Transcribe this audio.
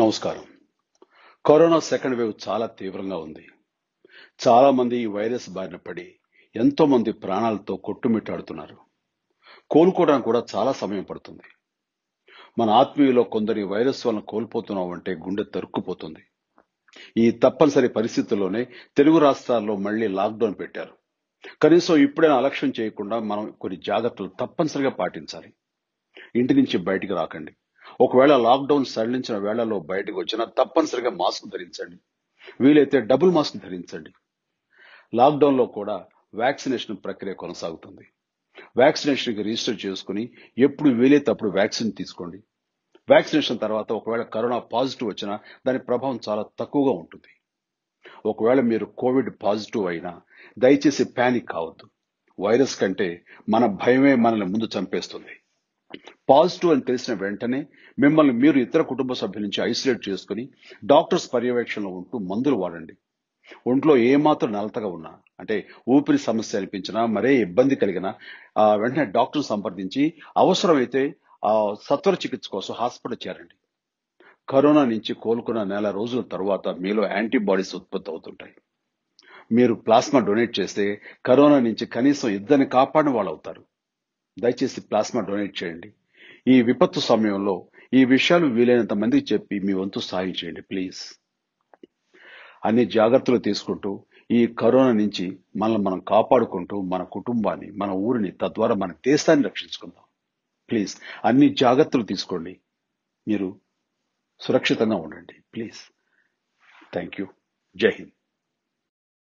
నమస్కారం. Corona second wave చాలా తీవ్రంగా ఉంది. చాలా మంది ఈ వైరస్ బారిన పడి ఎంతో మంది ప్రాణాలతో కొట్టుమిట్టాడుతున్నారు. కోలుకోవడానికి కూడా చాలా సమయం పడుతుంది. మన ఆత్మీయులో కొందరి వైరస్ వలన కోల్పోతున్నామంటే గుండె తరుక్కుపోతుంది. ఈ తప్పనిసరి పరిస్థితుల్లోనే తెలుగు రాష్ట్రాల్లో మళ్లీ లాక్డౌన్ పెట్టారు. కనీసం ఇప్పుడైనా అలక్ష్యం చేయకుండా మనం కొన్ని జాగ్రత్తలు తప్పనిసరిగా పాటించాలి. ఇంటి నుంచి బయటికి రాకండి. ఒకవేళ లాక్డౌన్ సడలించిన వేళల్లో బయటకు వచ్చినా తప్పనిసరిగా మాస్క్ ధరించండి. వీలైతే డబుల్ మాస్క్ ధరించండి. లాక్డౌన్ లో కూడా వ్యాక్సినేషన్ ప్రక్రియ కొనసాగుతుంది. వ్యాక్సినేషన్ కి రిజిస్టర్ చేసుకుని ఎప్పుడు వీలైతే అప్పుడు వ్యాక్సిన్ తీసుకోండి. వ్యాక్సినేషన్ తర్వాత ఒకవేళ కరోనా పాజిటివ్ వచ్చినా దాని ప్రభావం చాలా తక్కువగా ఉంటుంది. ఒకవేళ మీరు కోవిడ్ పాజిటివ్ అయినా దయచేసి పానిక్ కావద్దు. వైరస్ కంటే మన భయమే మనల్ని ముందు చంపేస్తుంది. పాజిటివ్ అని తెలిసిన వెంటనే మిమ్మల్ని మీరు ఇతర కుటుంబ సభ్యుల నుంచి ఐసోలేట్ చేసుకుని డాక్టర్స్ పర్యవేక్షణలో ఉంటూ మందులు వాడండి. ఒంట్లో ఏమాత్రం నలతగా ఉన్నా, అంటే ఊపిరి సమస్య అనిపించినా, మరే ఇబ్బంది కలిగినా వెంటనే డాక్టర్ సంప్రదించి అవసరమైతే సత్వర చికిత్స కోసం హాస్పిటల్ చేరండి. కరోనా నుంచి కోలుకున్న నెల రోజుల తర్వాత మీలో యాంటీబాడీస్ ఉత్పత్తి అవుతుంటాయి. మీరు ప్లాస్మా డొనేట్ చేస్తే కరోనా నుంచి కనీసం ఇద్దరిని కాపాడిన వాళ్ళు అవుతారు. దయచేసి ప్లాస్మా డొనేట్ చేయండి. ఈ విపత్తు సమయంలో ఈ విషయాలు వీలైనంత మందికి చెప్పి మీ వంతు సాయం చేయండి ప్లీజ్. అన్ని జాగ్రత్తలు తీసుకుంటూ ఈ కరోనా నుంచి మనల్ని మనం కాపాడుకుంటూ మన కుటుంబాన్ని, మన ఊరిని, తద్వారా మన దేశాన్ని రక్షించుకుందాం. ప్లీజ్ అన్ని జాగ్రత్తలు తీసుకోండి. మీరు సురక్షితంగా ఉండండి ప్లీజ్. Thank you. జై హింద్.